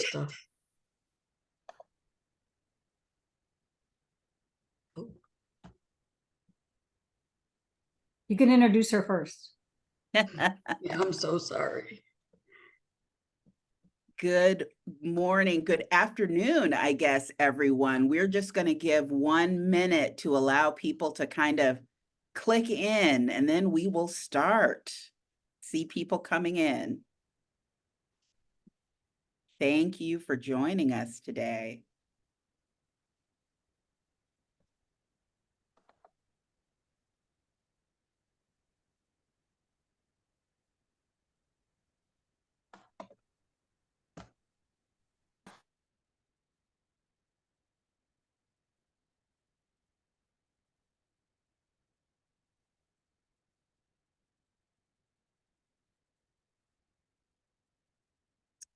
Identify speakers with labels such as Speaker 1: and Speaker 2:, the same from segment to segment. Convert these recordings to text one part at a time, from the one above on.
Speaker 1: Stuff. Oh.
Speaker 2: You can introduce her first.
Speaker 1: Yeah, I'm so sorry.
Speaker 3: Good morning, good afternoon, I guess, everyone. We're just going to give 1 minute to allow people to kind of click in, and then we will start. See people coming in. Thank you for joining us today.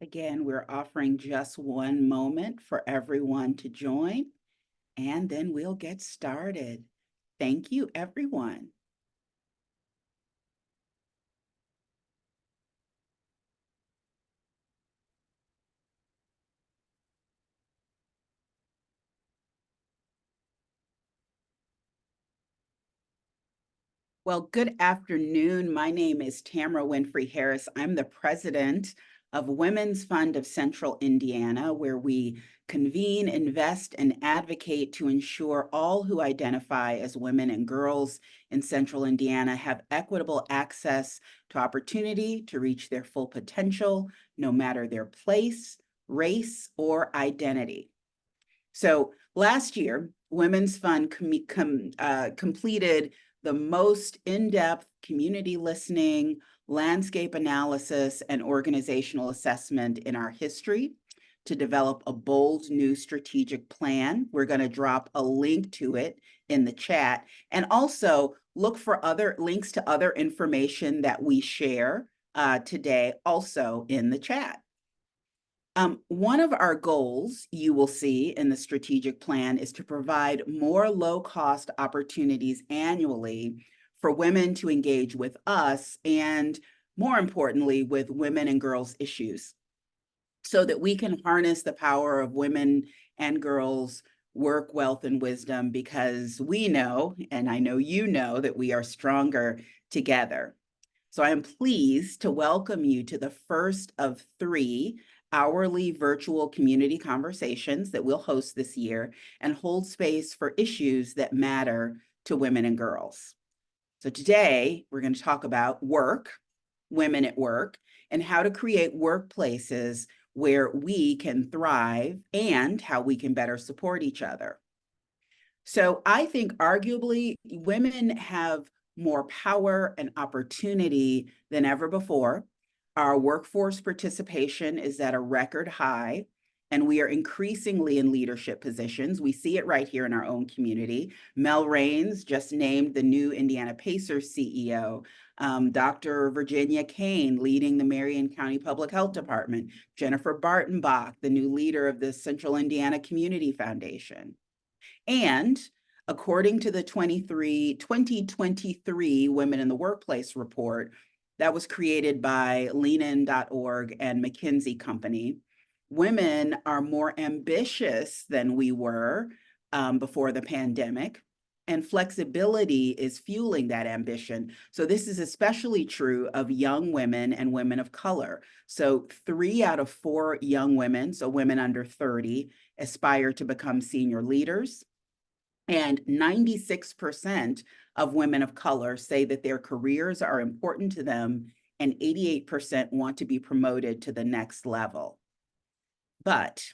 Speaker 3: Again, we're offering just 1 moment for everyone to join, and then we'll get started. Thank you, everyone. Well, good afternoon. My name is Tamara Winfrey Harris. I'm the president of Women's Fund of Central Indiana, where we convene, invest, and advocate to ensure all who identify as women and girls in Central Indiana have equitable access to opportunity to reach their full potential, no matter their place, race, or identity. So last year, Women's Fund completed the most in-depth community listening, landscape analysis, and organizational assessment in our history to develop a bold new strategic plan. We're going to drop a link to it in the chat, and also look for other links to other information that we share today also in the chat. One of our goals you will see in the strategic plan is to provide more low-cost opportunities annually for women to engage with us and, more importantly, with women and girls issues, so that we can harness the power of women and girls' work, wealth, and wisdom, because we know, and I know you know, that we are stronger together. So I am pleased to welcome you to the first of 3 hourly virtual community conversations that we'll host this year and hold space for issues that matter to women and girls. So today we're going to talk about work, women at work, and how to create workplaces where we can thrive and how we can better support each other. So I think arguably women have more power and opportunity than ever before. Our workforce participation is at a record high, and we are increasingly in leadership positions. We see it right here in our own community. Mel Raines just named the new Indiana Pacers CEO. Dr. Virginia Kane leading the Marion County Public Health Department. Jennifer Bartenbach, the new leader of the Central Indiana Community Foundation. And according to the 2023 Women in the Workplace report that was created by leanin.org and McKinsey Company, women are more ambitious than we were before the pandemic, and flexibility is fueling that ambition. So this is especially true of young women and women of color. So 3 out of 4 young women, so women under 30, aspire to become senior leaders. And 96% of women of color say that their careers are important to them, and 88% want to be promoted to the next level. But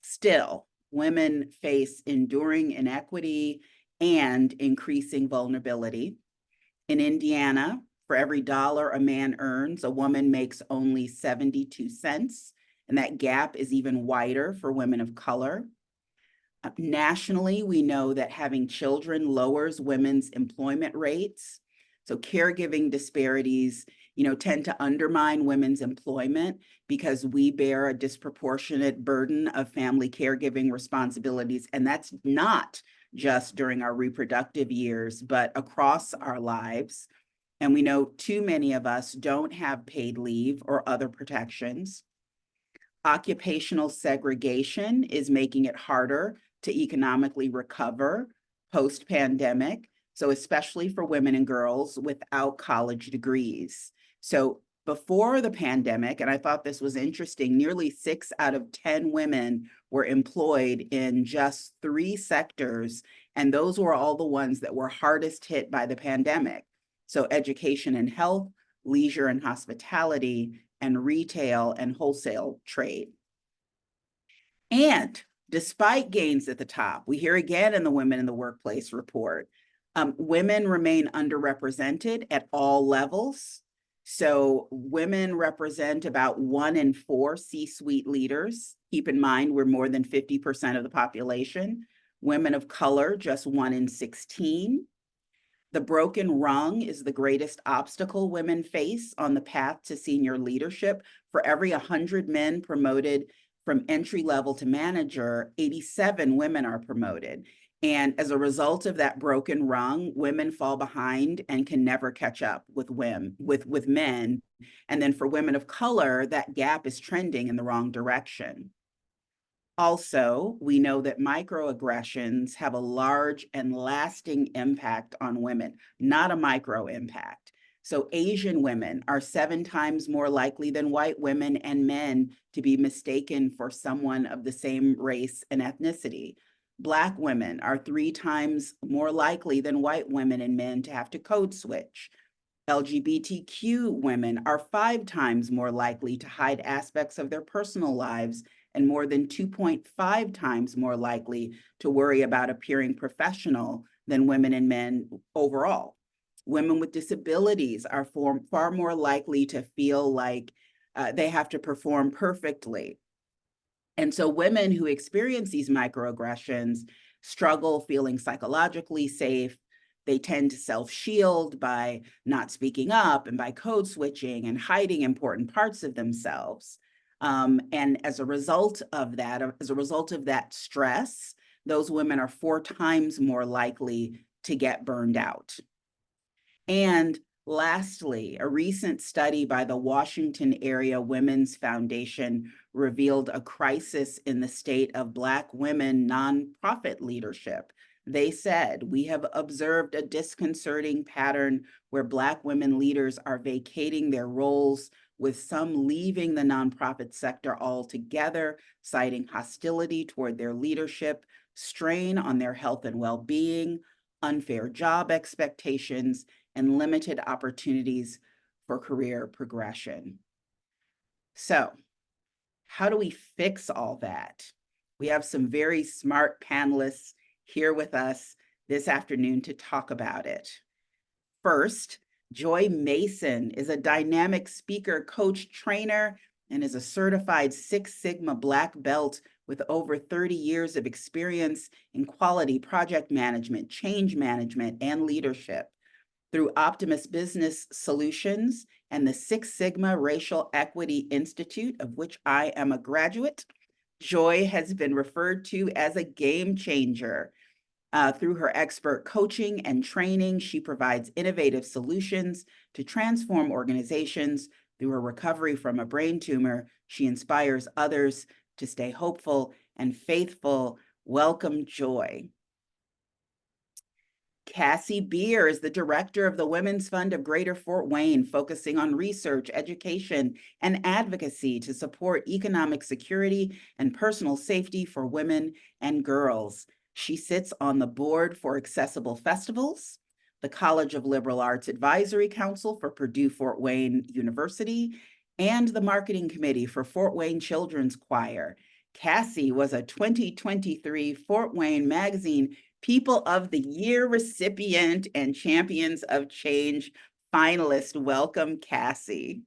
Speaker 3: still, women face enduring inequity and increasing vulnerability. In Indiana, for every dollar a man earns, a woman makes only 72 cents, and that gap is even wider for women of color. Nationally, we know that having children lowers women's employment rates. So caregiving disparities, tend to undermine women's employment because we bear a disproportionate burden of family caregiving responsibilities. And that's not just during our reproductive years, but across our lives. And we know too many of us don't have paid leave or other protections. Occupational segregation is making it harder to economically recover post-pandemic, so especially for women and girls without college degrees. So before the pandemic, and I thought this was interesting, nearly 6 out of 10 women were employed in just 3 sectors, and those were all the ones that were hardest hit by the pandemic. So education and health, leisure and hospitality, and retail and wholesale trade. And despite gains at the top, we hear again in the Women in the Workplace report, women remain underrepresented at all levels. So women represent about 1 in 4 C-suite leaders. Keep in mind, we're more than 50% of the population. Women of color, just 1 in 16. The broken rung is the greatest obstacle women face on the path to senior leadership. For every 100 men promoted from entry level to manager, 87 women are promoted. And as a result of that broken rung, women fall behind and can never catch up with men. And then for women of color, that gap is trending in the wrong direction. Also, we know that microaggressions have a large and lasting impact on women, not a micro impact. So Asian women are 7 times more likely than white women and men to be mistaken for someone of the same race and ethnicity. Black women are 3 times more likely than white women and men to have to code switch. LGBTQ women are 5 times more likely to hide aspects of their personal lives and more than 2.5 times more likely to worry about appearing professional than women and men overall. Women with disabilities are far more likely to feel like they have to perform perfectly. And so women who experience these microaggressions struggle feeling psychologically safe. They tend to self-shield by not speaking up and by code switching and hiding important parts of themselves. And as a result of that stress, those women are 4 times more likely to get burned out. And lastly, a recent study by the Washington Area Women's Foundation revealed a crisis in the state of Black women nonprofit leadership. They said, "We have observed a disconcerting pattern where Black women leaders are vacating their roles, with some leaving the nonprofit sector altogether, citing hostility toward their leadership, strain on their health and well-being, unfair job expectations, and limited opportunities for career progression." So, how do we fix all that? We have some very smart panelists here with us this afternoon to talk about it. First, Joy Mason is a dynamic speaker, coach, trainer, and is a certified 6 Sigma Black belt with over 30 years of experience in quality, project management, change management, and leadership. Through Optimus Business Solutions and the 6 Sigma Racial Equity Institute, of which I am a graduate, Joy has been referred to as a game changer. Through her expert coaching and training, she provides innovative solutions to transform organizations. Through her recovery from a brain tumor, she inspires others to stay hopeful and faithful. Welcome, Joy. Cassie Beer is the director of the Women's Fund of Greater Fort Wayne, focusing on research, education, and advocacy to support economic security and personal safety for women and girls. She sits on the board for Accessible Festivals, the College of Liberal Arts Advisory Council for Purdue Fort Wayne University, and the marketing committee for Fort Wayne Children's Choir. Cassie was a 2023 Fort Wayne Magazine People of the Year recipient and Champions of Change finalist. Welcome, Cassie.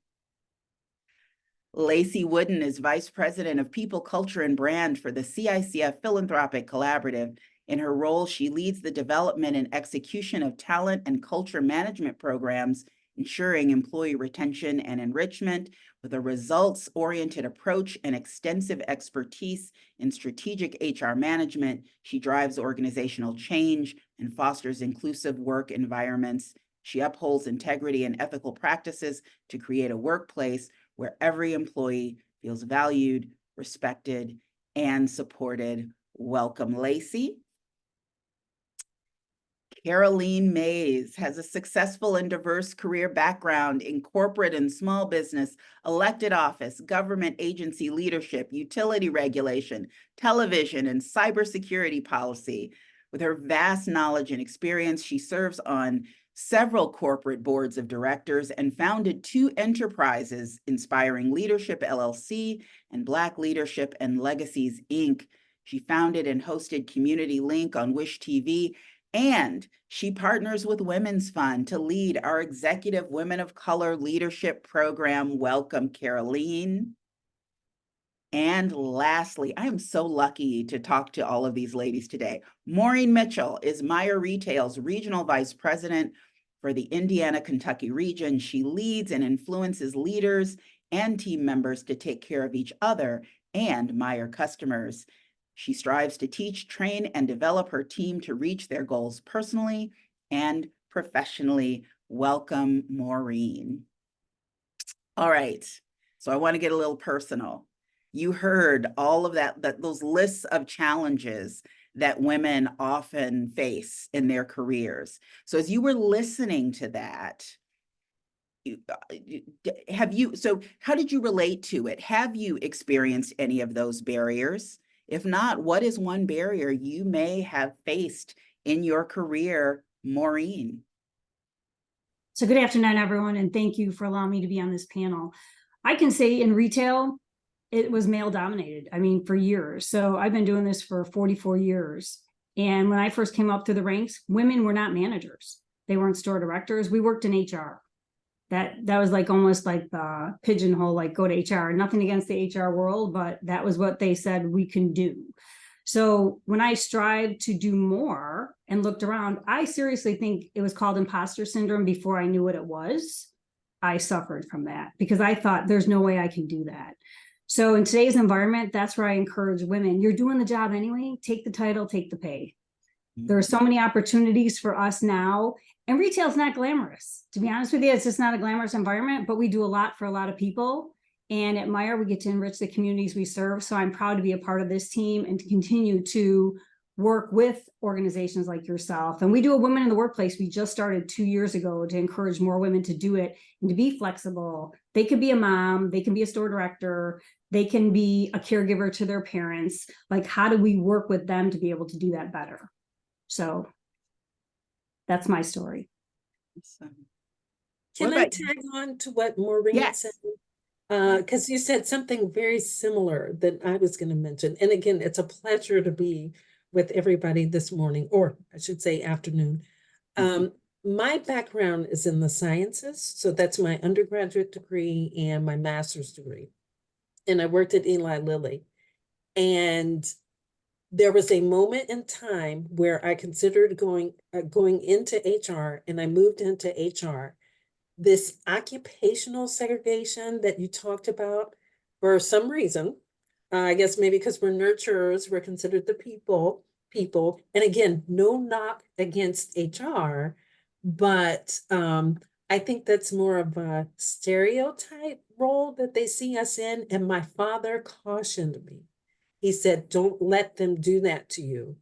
Speaker 3: Lacy Wooden is Vice President of People, Culture, and Brand for the CICF Philanthropic Collaborative. In her role, she leads the development and execution of talent and culture management programs, ensuring employee retention and enrichment. With a results-oriented approach and extensive expertise in strategic HR management, she drives organizational change and fosters inclusive work environments. She upholds integrity and ethical practices to create a workplace where every employee feels valued, respected, and supported. Welcome, Lacy. Carolene Mays has a successful and diverse career background in corporate and small business, elected office, government agency leadership, utility regulation, television, and cybersecurity policy. With her vast knowledge and experience, she serves on several corporate boards of directors and founded 2 enterprises, Inspiring Leadership LLC and Black Leadership and Legacies, Inc. She founded and hosted Community Link on Wish TV, and she partners with Women's Fund to lead our Executive Women of Color Leadership Program. Welcome, Caroline. And lastly, I am so lucky to talk to all of these ladies today. Maureen Mitchell is Meijer Retail's Regional Vice President for the Indiana-Kentucky region. She leads and influences leaders and team members to take care of each other and Meijer customers. She strives to teach, train, and develop her team to reach their goals personally and professionally. Welcome, Maureen. All right, so I want to get a little personal. You heard all of those lists of challenges that women often face in their careers. So as you were listening to that, how did you relate to it? Have you experienced any of those barriers? If not, what is one barrier you may have faced in your career, Maureen?
Speaker 2: So good afternoon, everyone, and thank you for allowing me to be on this panel. I can say in retail, it was male dominated. I mean, for years. So I've been doing this for 44 years. And when I first came up through the ranks, women were not managers. They weren't store directors. We worked in HR. That was like almost like the pigeonhole, like go to HR. Nothing against the HR world, but that was what they said we can do. So when I strived to do more and looked around, I seriously think it was called imposter syndrome before I knew what it was. I suffered from that because I thought there's no way I can do that. So in today's environment, that's where I encourage women. You're doing the job anyway. Take the title, take the pay. There are so many opportunities for us now. And retail is not glamorous. To be honest with you, it's just not a glamorous environment, but we do a lot for a lot of people. And at Meijer, we get to enrich the communities we serve. So I'm proud to be a part of this team and to continue to work with organizations like yourself. And we do a Women in the Workplace. We just started 2 years ago to encourage more women to do it and to be flexible. They could be a mom, they can be a store director, they can be a caregiver to their parents. Like, how do we work with them to be able to do that better? So that's my story.
Speaker 4: Can I tag on to what Maureen said? Because you said something very similar that I was going to mention. And again, it's a pleasure to be with everybody this morning, or I should say afternoon. My background is in the sciences. So that's my undergraduate degree and my master's degree. And I worked at Eli Lilly. And there was a moment in time where I considered going into HR, and I moved into HR. This occupational segregation that you talked about, for some reason, I guess maybe because we're nurturers, we're considered the people. And again, no knock against HR, but I think that's more of a stereotype role that they see us in. And my father cautioned me. He said, don't let them do that to you.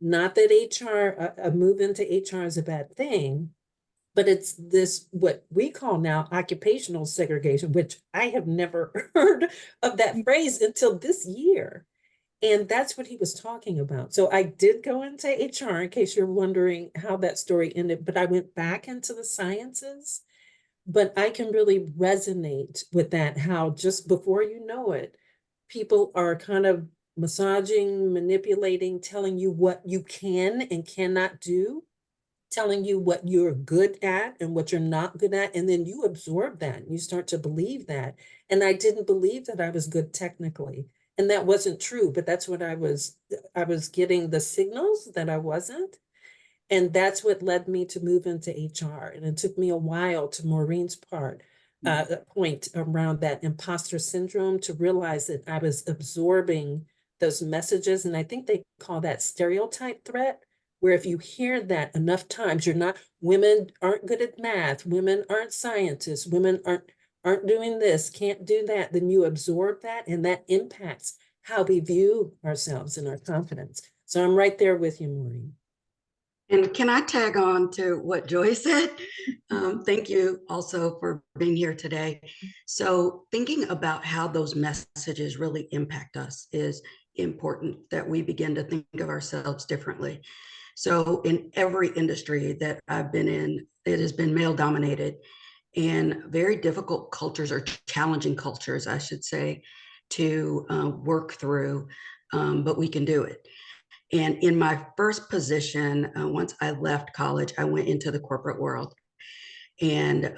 Speaker 4: Not that HR, a move into HR is a bad thing, but it's this, what we call now occupational segregation, which I have never heard of that phrase until this year. And that's what he was talking about. So I did go into HR, in case you're wondering how that story ended, but I went back into the sciences. But I can really resonate with that, how just before you know it, people are kind of massaging, manipulating, telling you what you can and cannot do, telling you what you're good at and what you're not good at. And then you absorb that and you start to believe that. And I didn't believe that I was good technically. And that wasn't true, but that's what I was getting the signals that I wasn't. And that's what led me to move into HR. And it took me a while, to Maureen's point around that imposter syndrome, to realize that I was absorbing those messages. And I think they call that stereotype threat, where if you hear that enough times, women aren't good at math, women aren't scientists, women aren't aren't doing this, can't do that, then you absorb that, and that impacts how we view ourselves and our confidence. So I'm right there with you, Maureen.
Speaker 1: And can I tag on to what Joy said? Thank you also for being here today. So thinking about how those messages really impact us is important, that we begin to think of ourselves differently. So in every industry that I've been in, it has been male dominated, and very difficult cultures, or challenging cultures, I should say, to work through, but we can do it. And in my first position, once I left college, I went into the corporate world and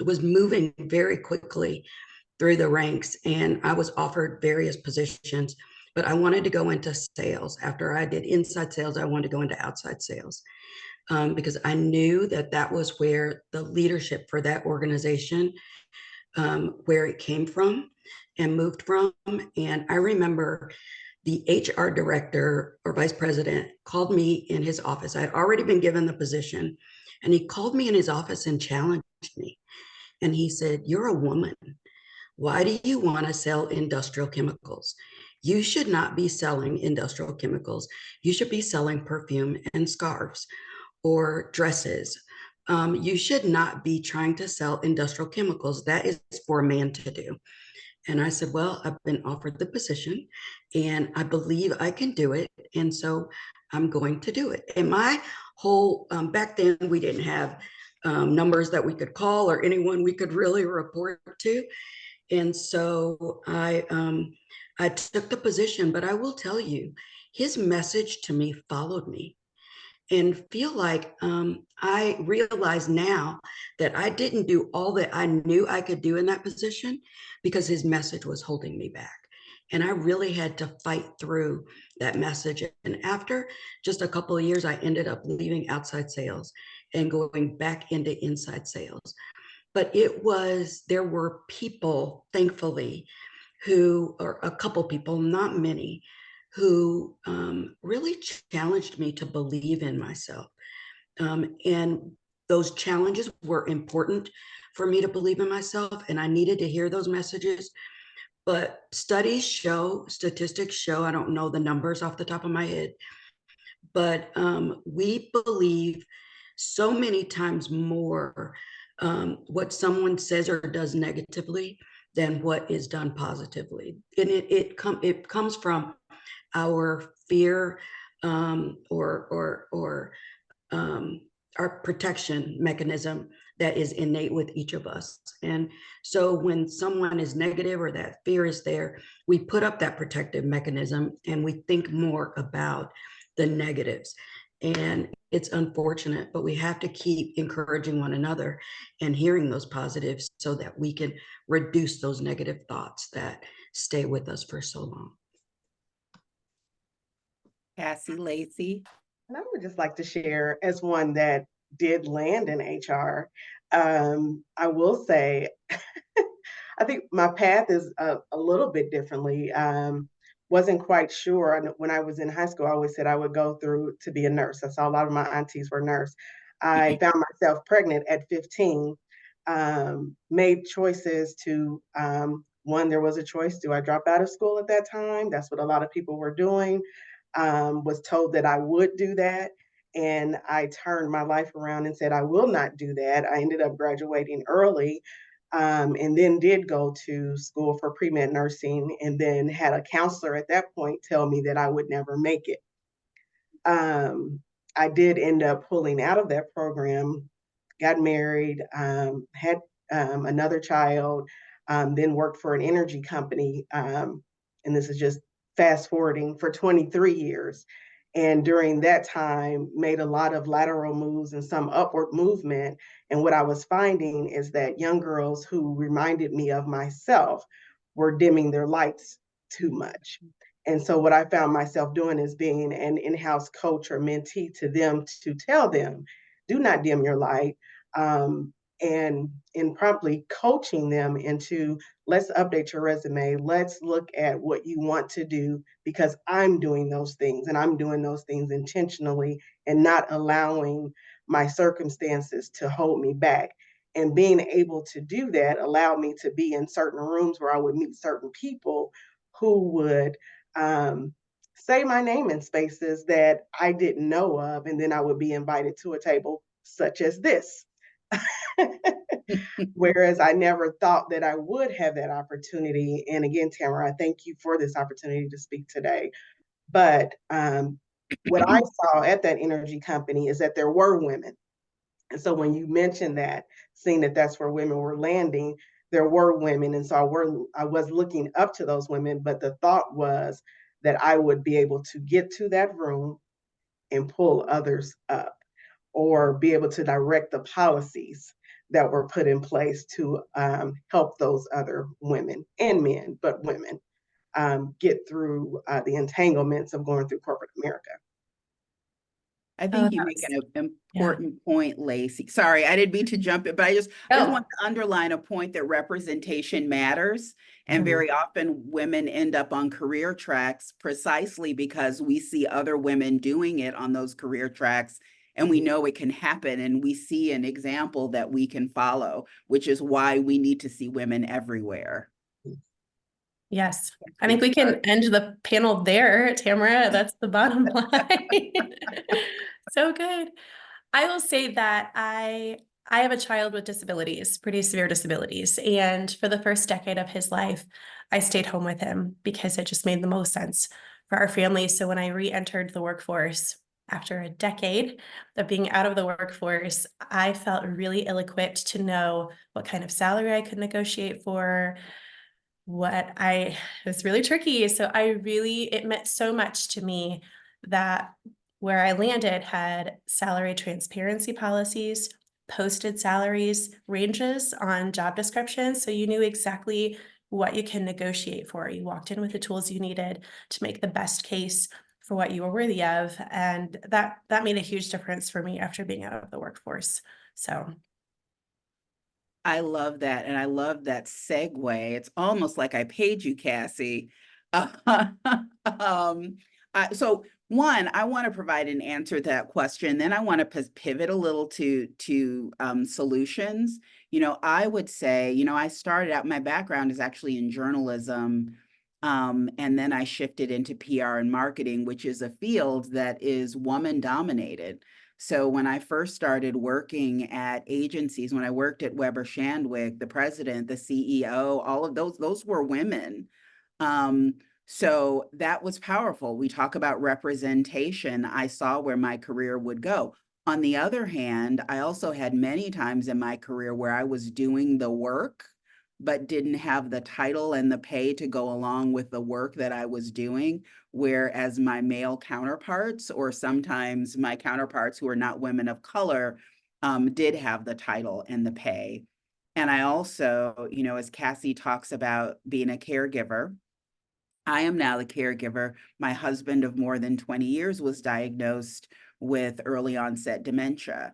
Speaker 1: was moving very quickly through the ranks. And I was offered various positions, but I wanted to go into sales. After I did inside sales, I wanted to go into outside sales, because I knew that that was where the leadership for that organization, where it came from and moved from. And I remember the HR director or vice president called me in his office. I had already been given the position, and he called me in his office and challenged me. And he said, "You're a woman. Why do you want to sell industrial chemicals? You should not be selling industrial chemicals. You should be selling perfume and scarves or dresses. You should not be trying to sell industrial chemicals. That is for a man to do." And I said, "Well, I've been offered the position and I believe I can do it. And so I'm going to do it." And my whole, back then, we didn't have numbers that we could call or anyone we could really report to. And so I took the position, but I will tell you, his message to me followed me, and feel like I realize now that I didn't do all that I knew I could do in that position because his message was holding me back. And I really had to fight through that message. And after just a couple of years, I ended up leaving outside sales and going back into inside sales. But there were people, thankfully, or a couple people, not many, who really challenged me to believe in myself. And those challenges were important for me to believe in myself, and I needed to hear those messages. But statistics show, I don't know the numbers off the top of my head, but we believe so many times more what someone says or does negatively than what is done positively. And it comes from our fear, or our protection mechanism that is innate with each of us. And so when someone is negative or that fear is there, we put up that protective mechanism and we think more about the negatives. And it's unfortunate, but we have to keep encouraging one another and hearing those positives so that we can reduce those negative thoughts that stay with us for so long.
Speaker 3: Cassie, Lacy.
Speaker 5: And I would just like to share, as one that did land in HR, I will say, I think my path is a little bit differently. Wasn't quite sure. When I was in high school, I always said I would go through to be a nurse. I saw a lot of my aunties were nurse. I found myself pregnant at 15, made choices to, one, there was a choice. Do I drop out of school at that time? That's what a lot of people were doing. Was told that I would do that. And I turned my life around and said, I will not do that. I ended up graduating early, and then did go to school for pre-med nursing, and then had a counselor at that point tell me that I would never make it. I did end up pulling out of that program, got married, had another child, then worked for an energy company. And this is just fast forwarding, for 23 years. And during that time, made a lot of lateral moves and some upward movement. And what I was finding is that young girls who reminded me of myself were dimming their lights too much. And so what I found myself doing is being an in-house coach or mentee to them, to tell them, do not dim your light. And in promptly coaching them into, let's update your resume. Let's look at what you want to do, because I'm doing those things, and I'm doing those things intentionally and not allowing my circumstances to hold me back. And being able to do that allowed me to be in certain rooms where I would meet certain people who would say my name in spaces that I didn't know of. And then I would be invited to a table such as this. Whereas I never thought that I would have that opportunity. And again, Tamara, I thank you for this opportunity to speak today. But what I saw at that energy company is that there were women. And so when you mentioned that, seeing that that's where women were landing, there were women. And so I was looking up to those women, but the thought was that I would be able to get to that room and pull others up, or be able to direct the policies that were put in place to help those other women and men, but women, get through the entanglements of going through corporate America.
Speaker 3: I think you make an important point, Lacy. Sorry, I didn't mean to jump in, but I just want to underline a point that representation matters. And very often women end up on career tracks precisely because we see other women doing it on those career tracks, and we know it can happen, and we see an example that we can follow, which is why we need to see women everywhere.
Speaker 6: Yes, I think we can end the panel there, Tamara. That's the bottom line. So good. I will say that I have a child with disabilities, pretty severe disabilities. And for the first decade of his life, I stayed home with him because it just made the most sense for our family. So when I re-entered the workforce after a decade of being out of the workforce, I felt really ill-equipped to know what kind of salary I could negotiate for. It was really tricky. So it meant so much to me that where I landed had salary transparency policies, posted salaries ranges on job descriptions. So you knew exactly what you can negotiate for. You walked in with the tools you needed to make the best case for what you were worthy of. And that made a huge difference for me after being out of the workforce. So
Speaker 3: I love that. And I love that segue. It's almost like I paid you, Cassie. So one, I want to provide an answer to that question. Then I want to pivot a little to solutions. I would say, I started out, my background is actually in journalism. And then I shifted into PR and marketing, which is a field that is woman dominated. So when I first started working at agencies, when I worked at Weber Shandwick, the president, the CEO, all of those were women. So that was powerful. We talk about representation. I saw where my career would go. On the other hand, I also had many times in my career where I was doing the work, but didn't have the title and the pay to go along with the work that I was doing. Whereas my male counterparts, or sometimes my counterparts who are not women of color, did have the title and the pay. And I also, as Cassie talks about being a caregiver, I am now the caregiver. My husband of more than 20 years was diagnosed with early onset dementia.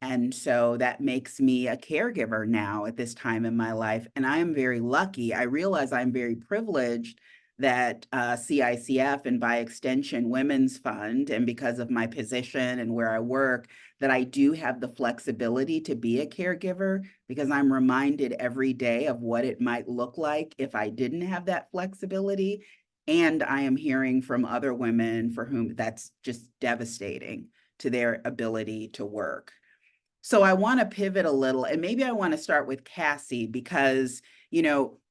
Speaker 3: And so that makes me a caregiver now at this time in my life. And I am very lucky. I realize I'm very privileged that CICF, and by extension, Women's Fund, and because of my position and where I work, that I do have the flexibility to be a caregiver, because I'm reminded every day of what it might look like if I didn't have that flexibility. And I am hearing from other women for whom that's just devastating to their ability to work. So I want to pivot a little, and maybe I want to start with Cassie, because,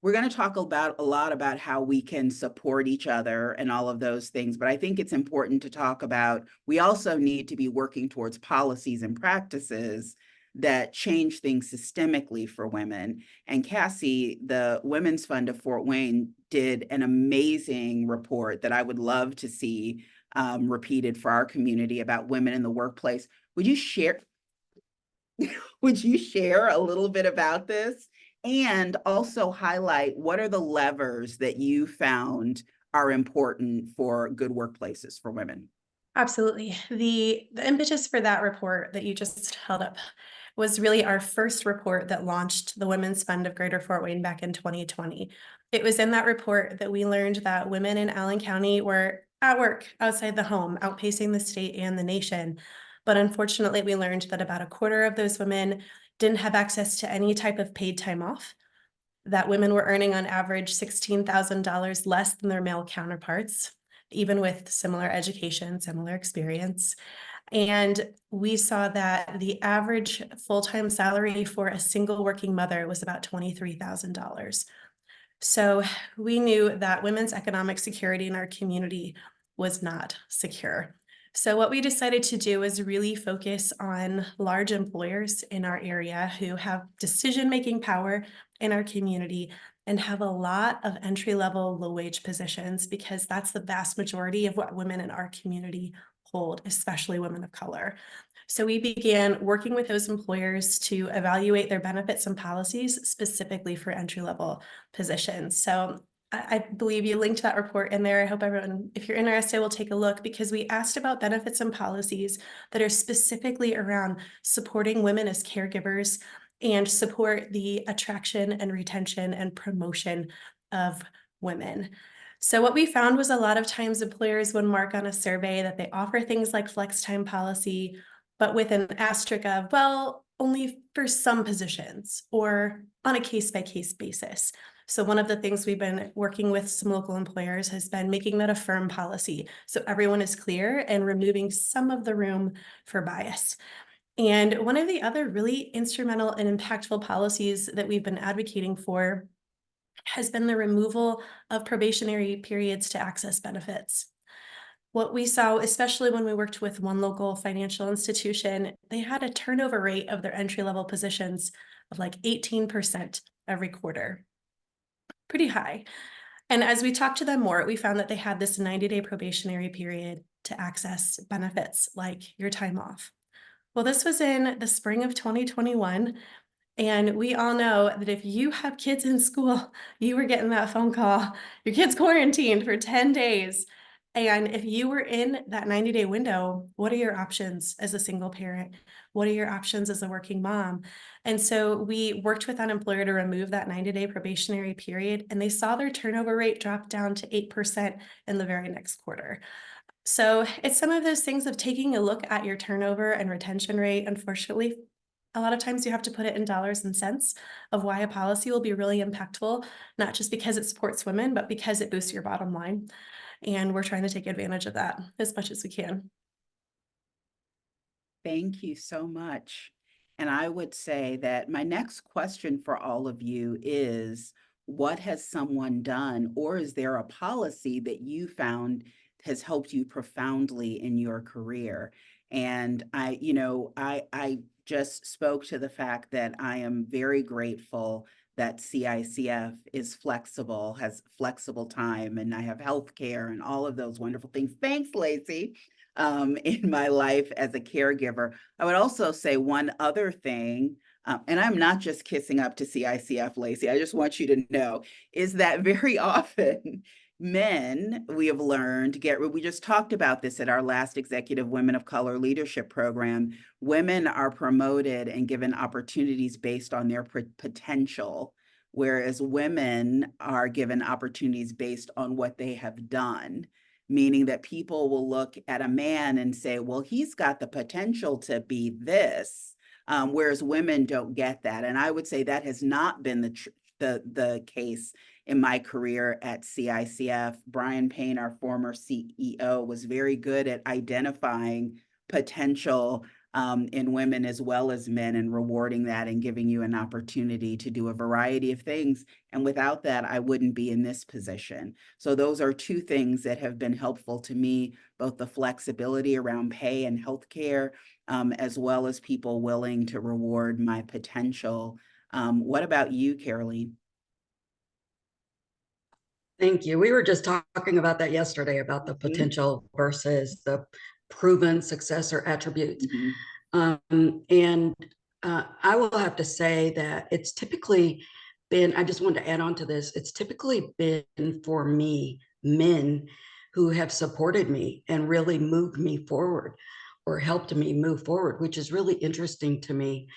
Speaker 3: we're going to talk a lot about how we can support each other and all of those things. But I think it's important to talk about, we also need to be working towards policies and practices that change things systemically for women. And Cassie, the Women's Fund of Fort Wayne, did an amazing report that I would love to see repeated for our community about women in the workplace. Would you share a little bit about this, and also highlight what are the levers that you found are important for good workplaces for women?
Speaker 6: absolutely. The impetus for that report that you just held up was really our first report that launched the Women's Fund of Greater Fort Wayne back in 2020. It was in that report that we learned that women in Allen County were at work outside the home, outpacing the state and the nation. But unfortunately, we learned that about a quarter of those women didn't have access to any type of paid time off, that women were earning on average $16,000 less than their male counterparts, even with similar education, similar experience. And we saw that the average full-time salary for a single working mother was about $23,000. So we knew that women's economic security in our community was not secure. So what we decided to do is really focus on large employers in our area who have decision-making power in our community and have a lot of entry-level low-wage positions, because that's the vast majority of what women in our community hold, especially women of color. So we began working with those employers to evaluate their benefits and policies specifically for entry-level positions. So I believe you linked that report in there. I hope everyone, if you're interested, will take a look, because we asked about benefits and policies that are specifically around supporting women as caregivers and support the attraction and retention and promotion of women. So what we found was a lot of times employers would mark on a survey that they offer things like flex time policy, but with an asterisk of, well, only for some positions or on a case-by-case basis. So one of the things we've been working with some local employers has been making that a firm policy, so everyone is clear, and removing some of the room for bias. And one of the other really instrumental and impactful policies that we've been advocating for has been the removal of probationary periods to access benefits. What we saw, especially when we worked with one local financial institution, they had a turnover rate of their entry-level positions of like 18% every quarter. Pretty high. And as we talked to them more, we found that they had this 90-day probationary period to access benefits like your time off. Well, this was in the spring of 2021. And we all know that if you have kids in school, you were getting that phone call, your kid's quarantined for 10 days. And if you were in that 90-day window, what are your options as a single parent? What are your options as a working mom? And so we worked with that employer to remove that 90-day probationary period, and they saw their turnover rate drop down to 8% in the very next quarter. So it's some of those things of taking a look at your turnover and retention rate. Unfortunately, a lot of times you have to put it in dollars and cents of why a policy will be really impactful, not just because it supports women, but because it boosts your bottom line. And we're trying to take advantage of that as much as we can.
Speaker 3: Thank you so much. And I would say that my next question for all of you is, what has someone done, or is there a policy that you found has helped you profoundly in your career? And I just spoke to the fact that I am very grateful that CICF is flexible, has flexible time, and I have healthcare and all of those wonderful things. Thanks, Lacy. In my life as a caregiver. I would also say one other thing, and I'm not just kissing up to CICF, Lacy, I just want you to know, is that very often men, we have learned, we just talked about this at our last Executive Women of Color Leadership Program, women are promoted and given opportunities based on their potential, whereas women are given opportunities based on what they have done. Meaning that people will look at a man and say, well, he's got the potential to be this, whereas women don't get that. And I would say that has not been the case in my career at CICF. Brian Payne, our former CEO, was very good at identifying potential in women as well as men, and rewarding that and giving you an opportunity to do a variety of things. And without that, I wouldn't be in this position. So those are two things that have been helpful to me, both the flexibility around pay and healthcare, as well as people willing to reward my potential. What about you, Carolene?
Speaker 1: Thank you. We were just talking about that yesterday, about the potential versus the proven success or attributes. And I will have to say that it's typically been, I just wanted to add on to this, it's typically been for me, men who have supported me and really moved me forward or helped me move forward, which is really interesting to me,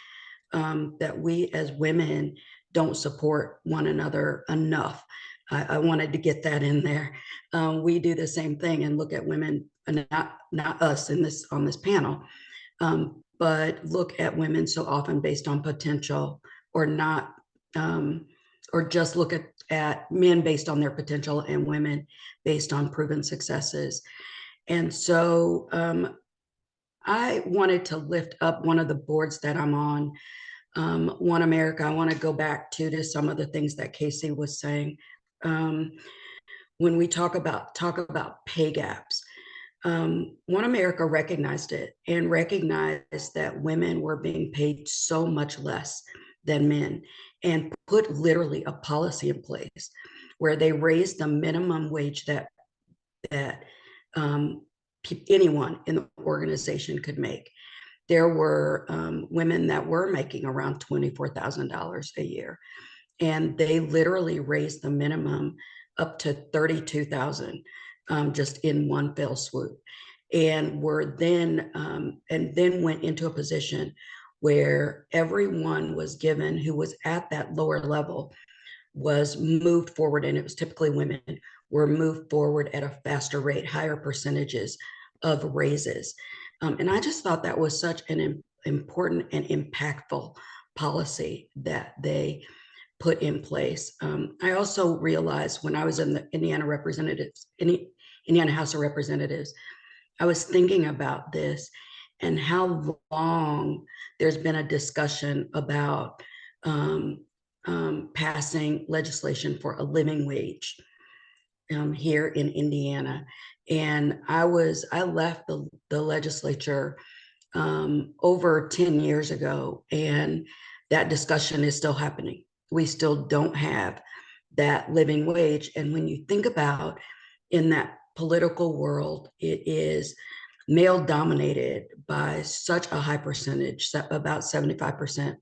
Speaker 1: that we as women don't support one another enough. I wanted to get that in there. We do the same thing and look at women, not us on this panel, but look at women so often based on potential, or not, or just look at men based on their potential and women based on proven successes. And so I wanted to lift up one of the boards that I'm on, One America. I want to go back to some of the things that Casey was saying. When we talk about pay gaps, One America recognized it and recognized that women were being paid so much less than men, and put literally a policy in place where they raised the minimum wage that anyone in the organization could make. There were women that were making around $24,000 a year, and they literally raised the minimum up to $32,000 just in one fell swoop, and were then went into a position where everyone was given, who was at that lower level, was moved forward, and it was typically women, were moved forward at a faster rate, higher percentages of raises. And I just thought that was such an important and impactful policy that they put in place. I also realized when I was in the Indiana House of Representatives, I was thinking about this and how long there's been a discussion about passing legislation for a living wage here in Indiana. And I left the legislature over 10 years ago, and that discussion is still happening. We still don't have that living wage. And when you think about in that political world, it is male dominated by such a high percentage, about 75%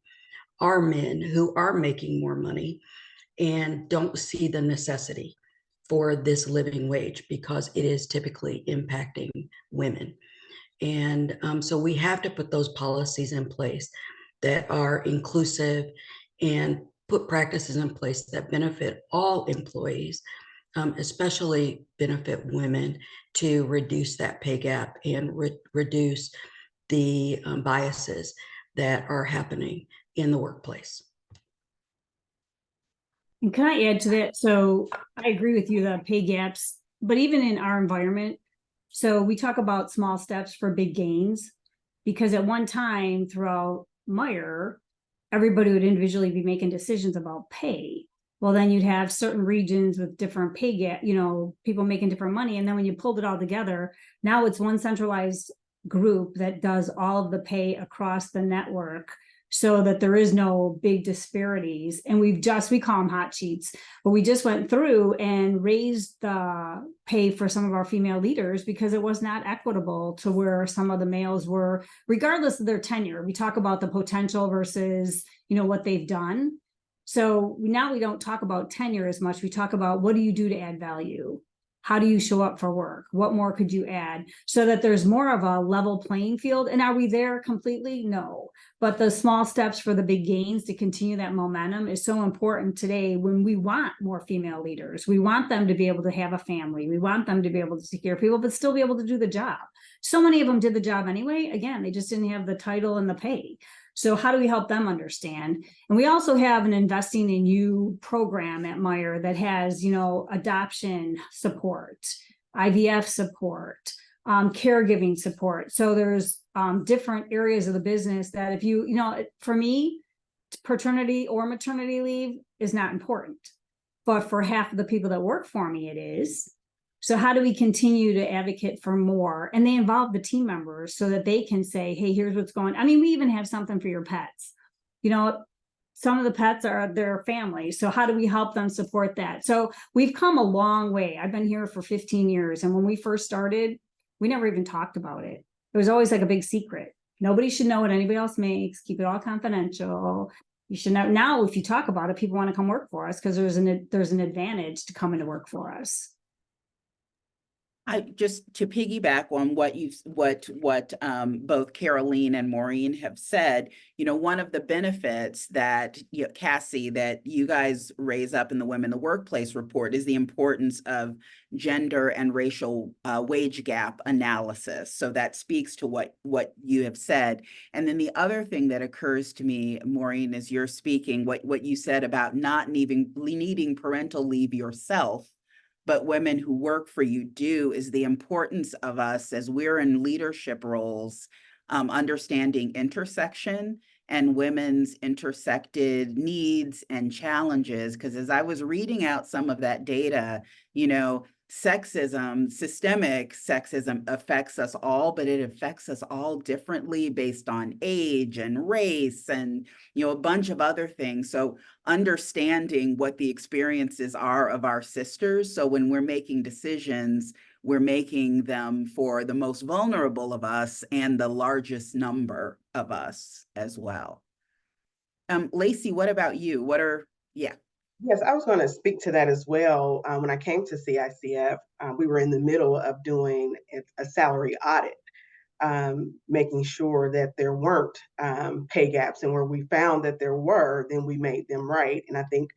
Speaker 1: are men who are making more money and don't see the necessity for this living wage because it is typically impacting women. And so we have to put those policies in place that are inclusive and put practices in place that benefit all employees, especially benefit women, to reduce that pay gap and reduce the biases that are happening in the workplace.
Speaker 2: And can I add to that? So I agree with you, the pay gaps, but even in our environment, so we talk about small steps for big gains, because at one time throughout Meijer, everybody would individually be making decisions about pay. Well, then you'd have certain regions with different pay gap, people making different money. And then when you pulled it all together, now it's one centralized group that does all of the pay across the network, so that there is no big disparities. And we call them hot sheets, but we just went through and raised the pay for some of our female leaders because it was not equitable to where some of the males were, regardless of their tenure. We talk about the potential versus, what they've done. So now we don't talk about tenure as much. We talk about, what do you do to add value? How do you show up for work? What more could you add? So that there's more of a level playing field. And are we there completely? No. But the small steps for the big gains to continue that momentum is so important today when we want more female leaders. We want them to be able to have a family. We want them to be able to take care of people, but still be able to do the job. So many of them did the job anyway. Again, they just didn't have the title and the pay. So how do we help them understand? And we also have an Investing in You program at Meijer that has, adoption support, IVF support, caregiving support. So there's different areas of the business that if for me, paternity or maternity leave is not important, but for half of the people that work for me, it is. So how do we continue to advocate for more? And they involve the team members so that they can say, hey, here's what's going on. I mean, we even have something for your pets. Some of the pets are their family. So how do we help them support that? So we've come a long way. I've been here for 15 years. And when we first started, we never even talked about it. It was always like a big secret. Nobody should know what anybody else makes. Keep it all confidential. You should know. Now, if you talk about it, people want to come work for us because there's an advantage to coming to work for us.
Speaker 3: I just to piggyback on what both Carolene and Maureen have said, one of the benefits that Cassie, that you guys raise up in the Women in the Workplace report is the importance of gender and racial wage gap analysis. So that speaks to what you have said. And then the other thing that occurs to me, Maureen, as you're speaking, what you said about not needing parental leave yourself, but women who work for you do, is the importance of us as we're in leadership roles, understanding intersection and women's intersected needs and challenges. Because as I was reading out some of that data, sexism, systemic sexism affects us all, but it affects us all differently based on age and race and, a bunch of other things. So understanding what the experiences are of our sisters. So when we're making decisions, we're making them for the most vulnerable of us and the largest number of us as well. Lacy, what about you?
Speaker 5: Yes, I was going to speak to that as well. When I came to CICF, we were in the middle of doing a salary audit, making sure that there weren't pay gaps. And where we found that there were, then we made them right. And I think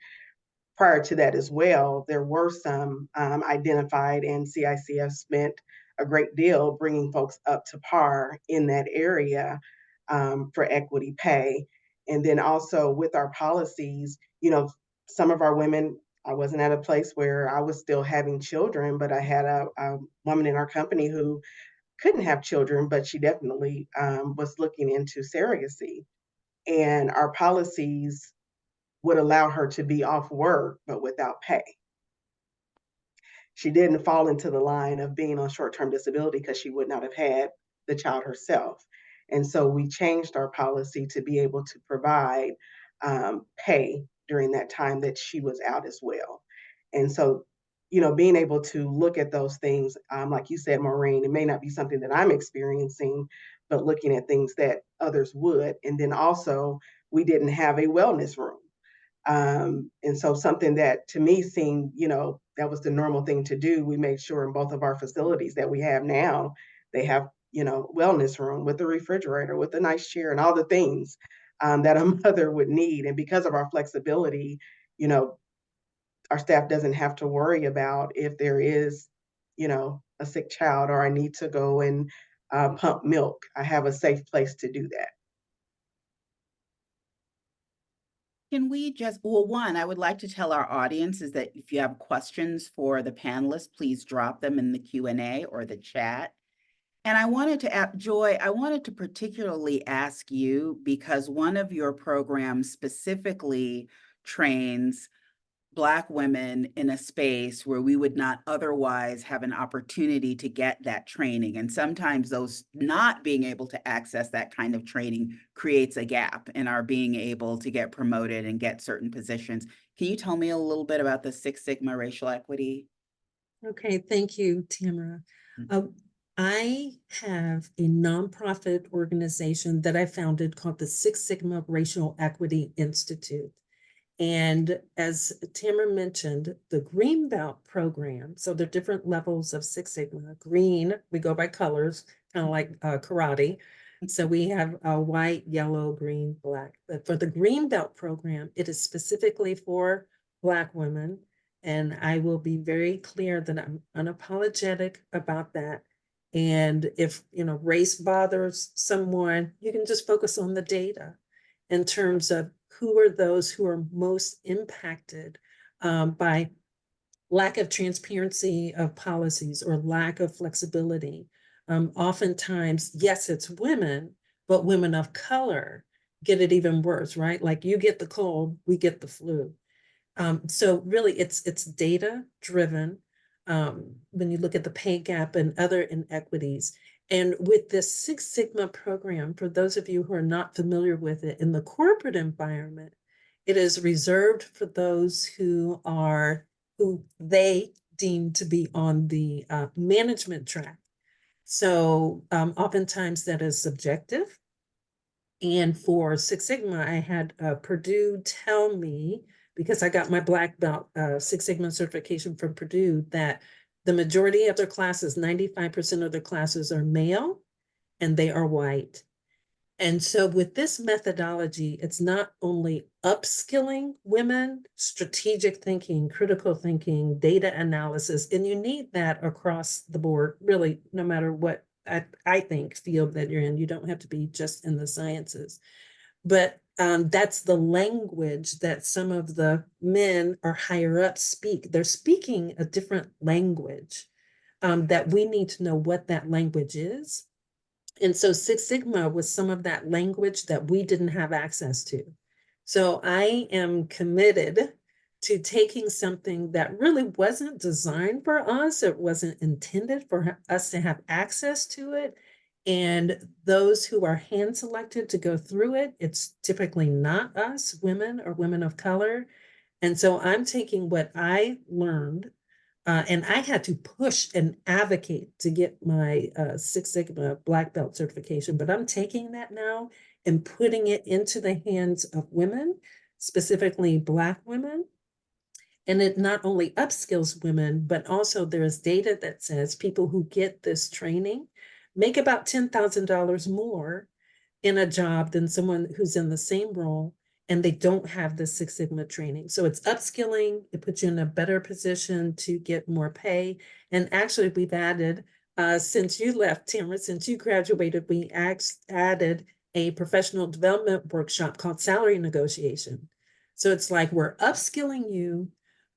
Speaker 5: prior to that as well, there were some identified, and CICF spent a great deal bringing folks up to par in that area for equity pay. And then also with our policies, some of our women, I wasn't at a place where I was still having children, but I had a woman in our company who couldn't have children, but she definitely was looking into surrogacy. And our policies would allow her to be off work, but without pay. She didn't fall into the line of being on short-term disability because she would not have had the child herself. And so we changed our policy to be able to provide pay during that time that she was out as well. And so, being able to look at those things, like you said, Maureen, it may not be something that I'm experiencing, but looking at things that others would. And then also, we didn't have a wellness room. And so something that to me seemed, that was the normal thing to do. We made sure in both of our facilities that we have now, they have, wellness room with a refrigerator, with a nice chair and all the things that a mother would need. And because of our flexibility, our staff doesn't have to worry about if there is, a sick child or I need to go and pump milk. I have a safe place to do that.
Speaker 3: Can we one, I would like to tell our audience is that if you have questions for the panelists, please drop them in the Q&A or the chat. And I wanted to, Joy, I wanted to particularly ask you, because one of your programs specifically trains Black women in a space where we would not otherwise have an opportunity to get that training. And sometimes those not being able to access that kind of training creates a gap in our being able to get promoted and get certain positions. Can you tell me a little bit about the Six Sigma racial equity?
Speaker 4: Okay, thank you, Tamara. I have a nonprofit organization that I founded called the Six Sigma Racial Equity Institute. And as Tamara mentioned, the Greenbelt program, so there are different levels of Six Sigma. Green, we go by colors, kind of like karate. So we have white, yellow, green, black. But for the Greenbelt program, it is specifically for Black women. And I will be very clear that I'm unapologetic about that. And if, race bothers someone, you can just focus on the data in terms of who are those who are most impacted by lack of transparency of policies or lack of flexibility. Oftentimes, yes, it's women, but women of color get it even worse, right? Like you get the cold, we get the flu. So really it's data driven when you look at the pay gap and other inequities. And with this Six Sigma program, for those of you who are not familiar with it, in the corporate environment, it is reserved for those who they deem to be on the management track. So oftentimes that is subjective. And for Six Sigma, I had Purdue tell me, because I got my black belt Six Sigma certification from Purdue, that The majority of their classes, 95% of their classes are male, and they are white. And so with this methodology, it's not only upskilling women, strategic thinking, critical thinking, data analysis, and you need that across the board, really, no matter what I think field that you're in. You don't have to be just in the sciences. But that's the language that some of the men or higher up speak. They're speaking a different language that we need to know what that language is. And so Six Sigma was some of that language that we didn't have access to. So I am committed to taking something that really wasn't designed for us. It wasn't intended for us to have access to it. And those who are hand selected to go through it, it's typically not us, women or women of color. And so I'm taking what I learned, and I had to push and advocate to get my Six Sigma Black Belt certification, but I'm taking that now and putting it into the hands of women, specifically Black women. And it not only upskills women, but also there's data that says people who get this training make about $10,000 more in a job than someone who's in the same role and they don't have the Six Sigma training. So it's upskilling, it puts you in a better position to get more pay. And actually we've added, since you left, Tamara, since you graduated, we added a professional development workshop called salary negotiation. So it's like we're upskilling you,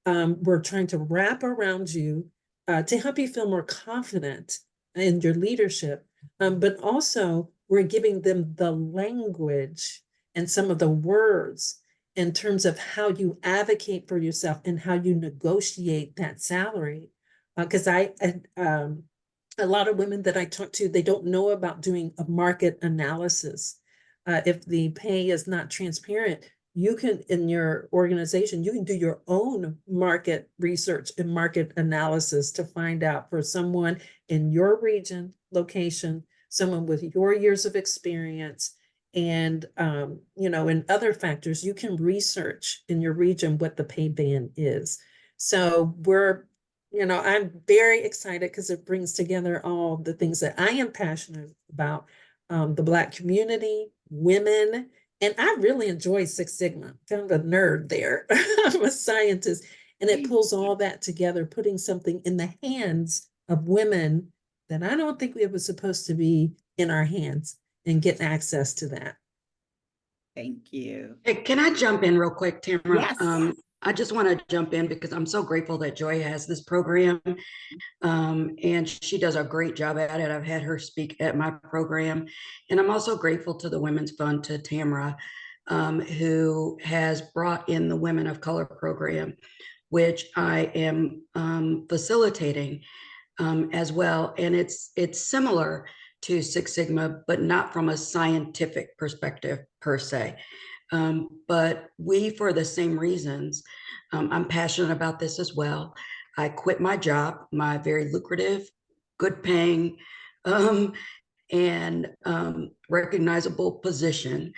Speaker 4: we're trying to wrap around you to help you feel more confident in your leadership, but also we're giving them the language and some of the words in terms of how you advocate for yourself and how you negotiate that salary. Because a lot of women that I talk to, they don't know about doing a market analysis. If the pay is not transparent, you can, in your organization, you can do your own market research and market analysis to find out for someone in your region, location, someone with your years of experience, and and other factors. You can research in your region what the pay band is. So I'm very excited because it brings together all the things that I am passionate about, the Black community, women, and I really enjoy Six Sigma. Kind of a nerd there. I'm a scientist, and it pulls all that together, putting something in the hands of women that I don't think it was supposed to be in our hands, and get access to that.
Speaker 3: Thank you.
Speaker 1: Hey, can I jump in real quick, Tamara?
Speaker 3: Yes.
Speaker 1: I just want to jump in because I'm so grateful that Joy has this program, and she does a great job at it. I've had her speak at my program, and I'm also grateful to the Women's Fund, to Tamara, who has brought in the Women of Color program, which I am facilitating as well. And it's similar to Six Sigma, but not from a scientific perspective per se. But we, for the same reasons, I'm passionate about this as well. I quit my job, my very lucrative, good paying, and recognizable position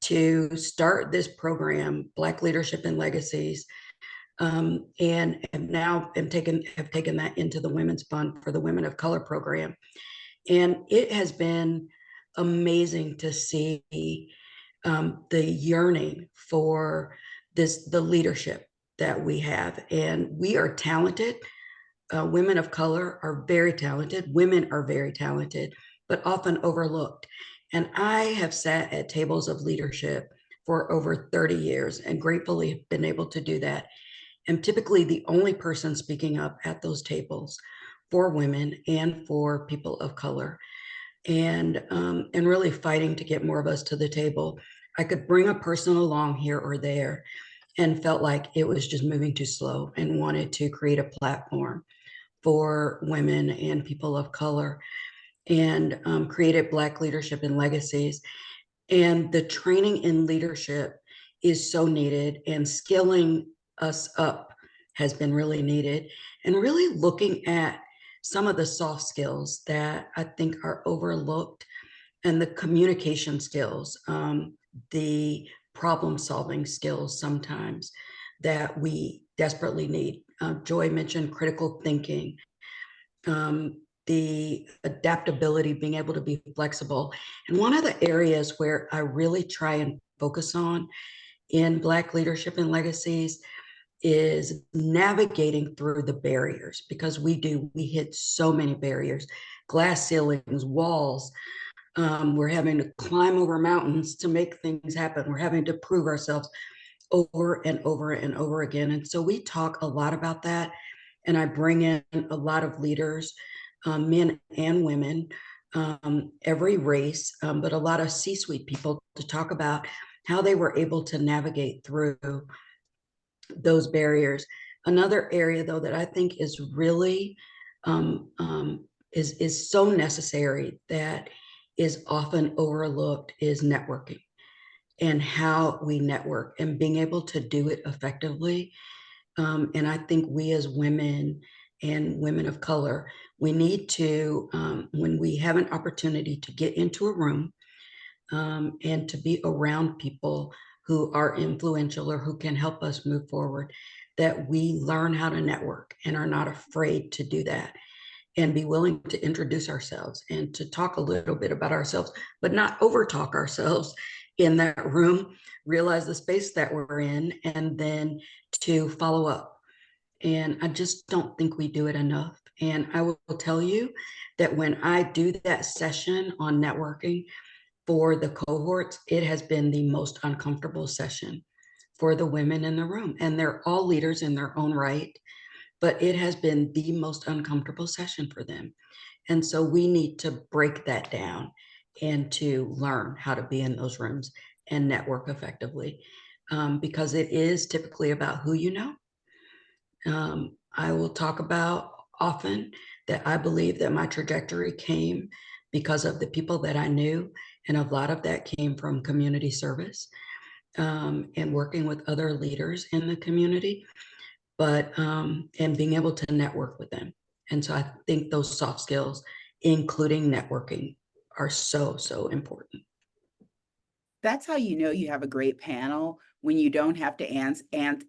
Speaker 1: to start this program, Black Leadership and Legacies, and now have taken that into the Women's Fund for the Women of Color program. And it has been amazing to see the yearning for the leadership that we have. And we are talented. Women of color are very talented. Women are very talented, but often overlooked. And I have sat at tables of leadership for over 30 years and gratefully have been able to do that. I'm typically the only person speaking up at those tables for women and for people of color, and really fighting to get more of us to the table. I could bring a person along here or there and felt like it was just moving too slow, and wanted to create a platform for women and people of color, and created Black Leadership and Legacies. And the training in leadership is so needed, and skilling us up has been really needed, and really looking at some of the soft skills that I think are overlooked, and the communication skills, the problem solving skills sometimes that we desperately need. Joy mentioned critical thinking. the adaptability, being able to be flexible. And one of the areas where I really try and focus on in Black leadership and legacies is navigating through the barriers, because we hit so many barriers, glass ceilings, walls. We're having to climb over mountains to make things happen. We're having to prove ourselves over and over and over again. And so we talk a lot about that. And I bring in a lot of leaders, men and women, every race, but a lot of C-suite people to talk about how they were able to navigate through those barriers. Another area, though, that I think is really is so necessary, that is often overlooked, is networking, and how we network and being able to do it effectively. And I think we as women and women of color, we need to, when we have an opportunity to get into a room and to be around people who are influential or who can help us move forward, that we learn how to network and are not afraid to do that, and be willing to introduce ourselves and to talk a little bit about ourselves, but not over talk ourselves in that room, realize the space that we're in, and then to follow up. And I just don't think we do it enough. And I will tell you that when I do that session on networking for the cohorts, it has been the most uncomfortable session for the women in the room. And they're all leaders in their own right, but it has been the most uncomfortable session for them. And so we need to break that down and to learn how to be in those rooms and network effectively, because it is typically about who you know. I will talk about often that I believe that my trajectory came because of the people that I knew, and a lot of that came from community service and working with other leaders in the community, but and being able to network with them. And so I think those soft skills, including networking, are so, so important.
Speaker 3: That's how you know you have a great panel, when you don't have to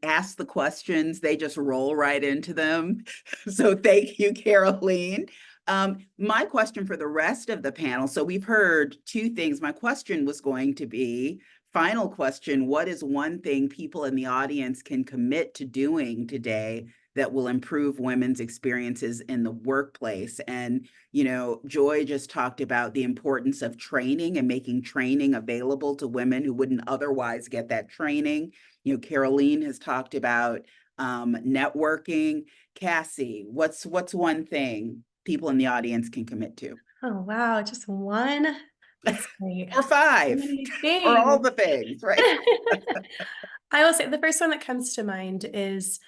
Speaker 3: ask the questions, they just roll right into them. So thank you, Caroline. My question for the rest of the panel, so we've heard two things. My question was going to be, final question, what is one thing people in the audience can commit to doing today that will improve women's experiences in the workplace? And, you know, Joy just talked about the importance of training and making training available to women who wouldn't otherwise get that training. You know, Caroline has talked about networking. Cassie, what's one thing people in the audience can commit to?
Speaker 6: Oh, wow. Just one. That's great.
Speaker 3: Or five, or all the things, right?
Speaker 6: I will say the first one that comes to mind is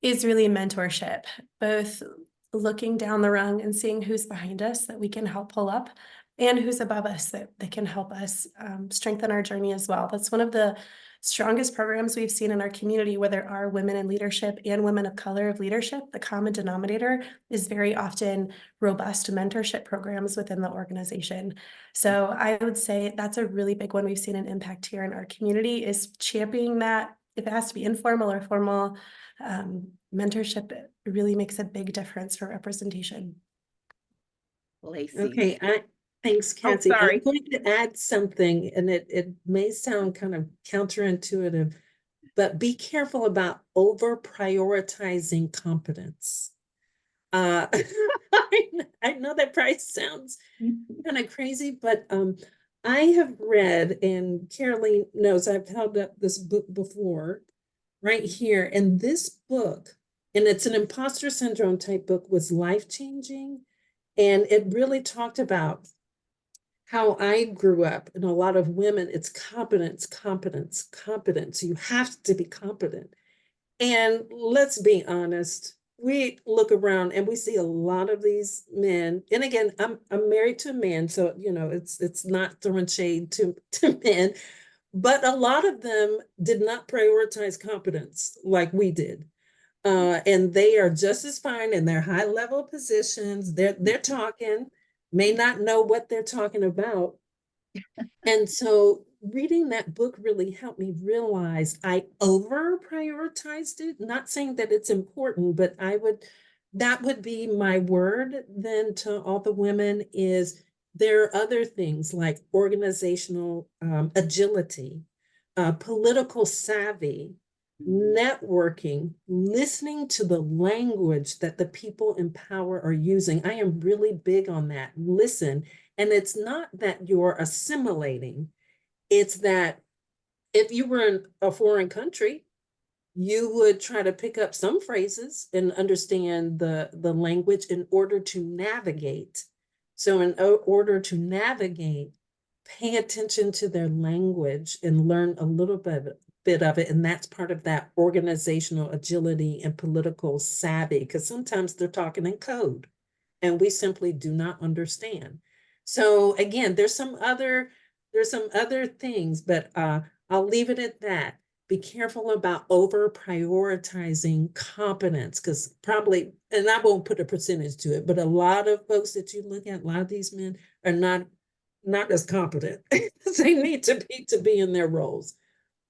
Speaker 6: really mentorship, both looking down the rung and seeing who's behind us that we can help pull up, and who's above us that can help us strengthen our journey as well. That's one of the strongest programs we've seen in our community, where there are women in leadership and women of color of leadership. The common denominator is very often robust mentorship programs within the organization. So I would say that's a really big one we've seen an impact here in our community, is championing that. If it has to be informal or formal, mentorship really makes a big difference for representation.
Speaker 3: Lacy.
Speaker 4: Okay, thanks, Cassie.
Speaker 3: sorry.
Speaker 4: I'm going to add something, and it may sound kind of counterintuitive, but be careful about over prioritizing competence. I know that probably sounds kind of crazy, but I have read, and Caroline knows I've held up this book before, right here. And this book, and it's an imposter syndrome type book, was life-changing. And it really talked about how I grew up, and a lot of women, it's competence, competence, competence. You have to be competent. And let's be honest, we look around and we see a lot of these men. And again, I'm married to a man, so you know it's not throwing shade to men, but a lot of them did not prioritize competence like we did. And they are just as fine in their high level positions. They're talking, may not know what they're talking about. And so reading that book really helped me realize I over prioritized it. Not saying that it's important, but I would that would be my word then to all the women is there are other things like organizational agility, political savvy, networking, listening to the language that the people in power are using. I am really big on that. Listen. And it's not that you're assimilating, it's that if you were in a foreign country, you would try to pick up some phrases and understand the language in order to navigate. So in order to navigate, pay attention to their language and learn a little bit of it. And that's part of that organizational agility and political savvy, because sometimes they're talking in code and we simply do not understand. So again, there's some other things, but I'll leave it at that. Be careful about over prioritizing competence, because probably, and I won't put a percentage to it, but a lot of folks that you look at, a lot of these men are not as competent as they need to be in their roles.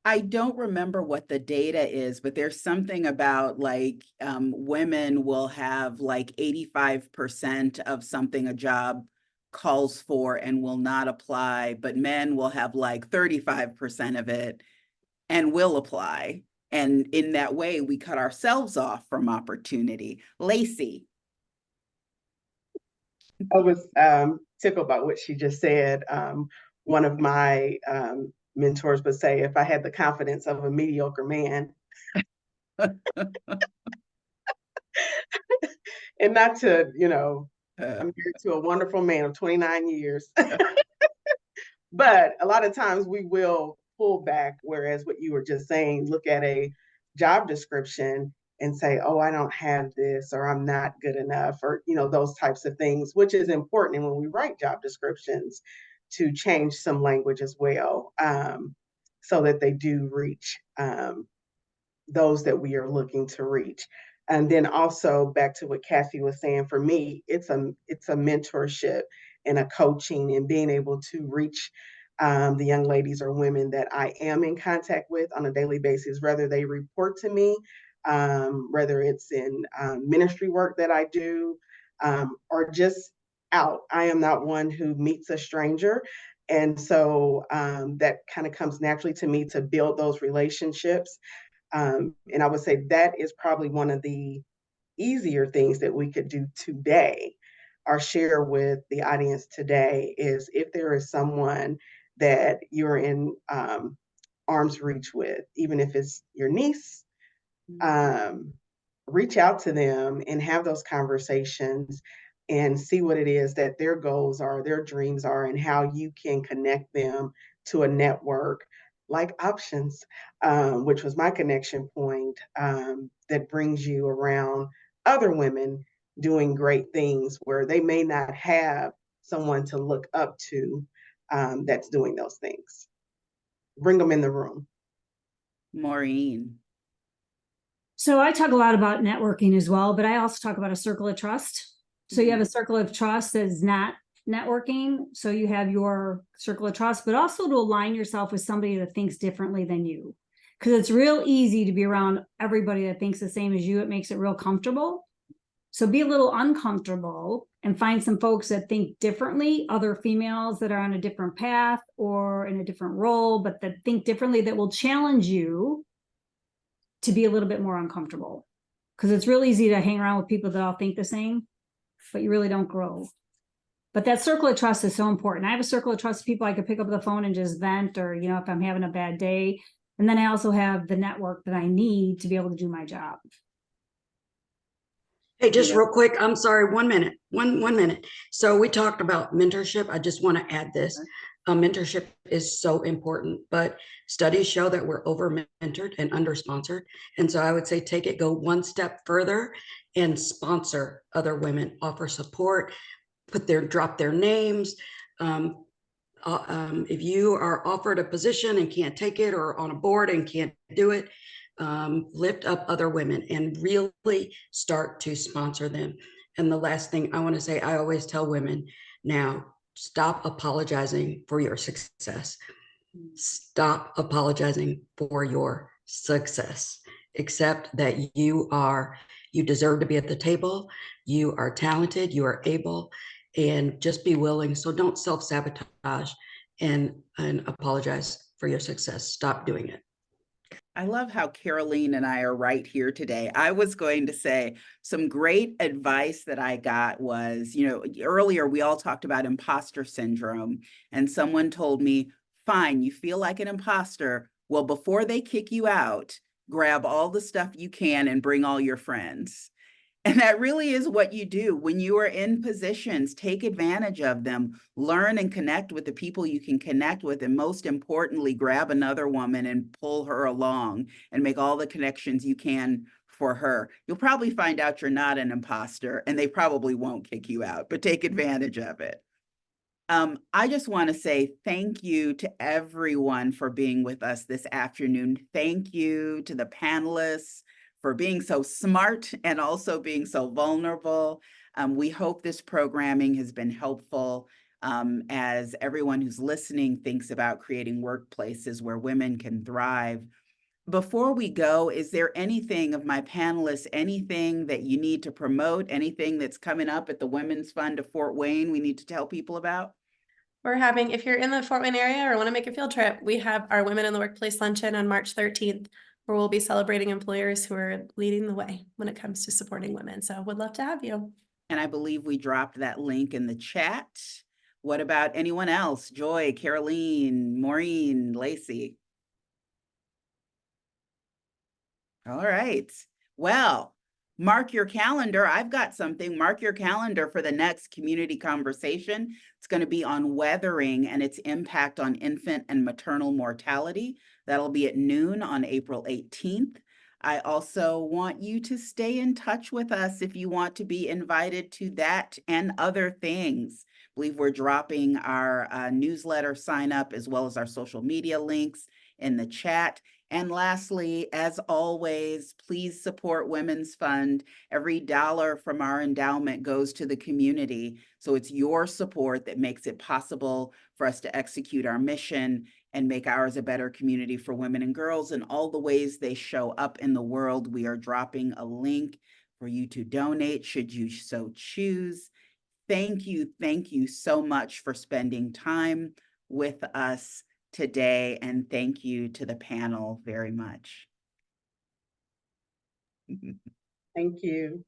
Speaker 3: I don't remember what the data is, but there's something about like women will have like 85% of something a job calls for and will not apply, but men will have like 35% of it and will apply. And in that way, we cut ourselves off from opportunity. Lacy.
Speaker 5: I was tickled by what she just said. One of my mentors would say, if I had the confidence of a mediocre man, and not to, I'm married to a wonderful man of 29 years. But a lot of times we will pull back, whereas what you were just saying, look at a job description and say, oh, I don't have this, or I'm not good enough, or, those types of things, which is important. And when we write job descriptions, to change some language as well, so that they do reach those that we are looking to reach. And then also back to what Cassie was saying, for me, it's a mentorship and a coaching and being able to reach the young ladies or women that I am in contact with on a daily basis, whether they report to me, whether it's in ministry work that I do, or just out. I am not one who meets a stranger. And so that kind of comes naturally to me to build those relationships. And I would say that is probably one of the easier things that we could do today or share with the audience today is if there is someone that you're in arm's reach with, even if it's your niece, reach out to them and have those conversations and see what it is that their goals are, their dreams are, and how you can connect them to a network like Options, which was my connection point, that brings you around other women doing great things where they may not have someone to look up to that's doing those things. Bring them in the room.
Speaker 3: Maureen.
Speaker 2: So I talk a lot about networking as well, but I also talk about a circle of trust. So you have a circle of trust that is not networking. So you have your circle of trust, but also to align yourself with somebody that thinks differently than you. Because it's real easy to be around everybody that thinks the same as you. It makes it real comfortable. So be a little uncomfortable and find some folks that think differently, other females that are on a different path or in a different role, but that think differently, that will challenge you to be a little bit more uncomfortable. Because it's real easy to hang around with people that all think the same, but you really don't grow. But that circle of trust is so important. I have a circle of trust people I could pick up the phone and just vent, or, if I'm having a bad day. And then I also have the network that I need to be able to do my job.
Speaker 1: Hey, just real quick, I'm sorry, 1 minute, one minute. So we talked about mentorship. I just want to add this. Mentorship is so important, but studies show that we're over-mentored and under-sponsored. And so I would say go one step further and sponsor other women, offer support, drop their names. If you are offered a position and can't take it, or on a board and can't do it, lift up other women and really start to sponsor them. And the last thing I want to say, I always tell women now, stop apologizing for your success. Stop apologizing for your success. Accept that you are You deserve to be at the table. You are talented, you are able, and just be willing. So don't self-sabotage and apologize for your success. Stop doing it.
Speaker 3: I love how Carolene and I are right here today. I was going to say some great advice that I got was, earlier we all talked about imposter syndrome, and someone told me, fine, you feel like an imposter. Well, before they kick you out, grab all the stuff you can and bring all your friends. And that really is what you do when you are in positions. Take advantage of them, learn and connect with the people you can connect with, and most importantly, grab another woman and pull her along and make all the connections you can for her. You'll probably find out you're not an imposter and they probably won't kick you out, but take advantage of it. I just want to say thank you to everyone for being with us this afternoon. Thank you to the panelists for being so smart and also being so vulnerable. We hope this programming has been helpful as everyone who's listening thinks about creating workplaces where women can thrive. Before we go, is there anything of my panelists, anything that you need to promote, anything that's coming up at the Women's Fund of Fort Wayne we need to tell people about?
Speaker 6: We're having, if you're in the Fort Wayne area or want to make a field trip, we have our Women in the Workplace Luncheon on March 13th, where we'll be celebrating employers who are leading the way when it comes to supporting women. So would love to have you.
Speaker 3: And I believe we dropped that link in the chat. What about anyone else? Joy, Caroline, Maureen, Lacy. All right. Well, mark your calendar. I've got something. Mark your calendar for the next community conversation. It's going to be on weathering and its impact on infant and maternal mortality. That'll be at noon on April 18th. I also want you to stay in touch with us if you want to be invited to that and other things. I believe we're dropping our newsletter sign up as well as our social media links in the chat. And lastly, as always, please support Women's Fund. Every dollar from our endowment goes to the community. So it's your support that makes it possible for us to execute our mission and make ours a better community for women and girls in all the ways they show up in the world. We are dropping a link for you to donate should you so choose. Thank you so much for spending time with us today, and thank you to the panel very much.
Speaker 5: Thank you.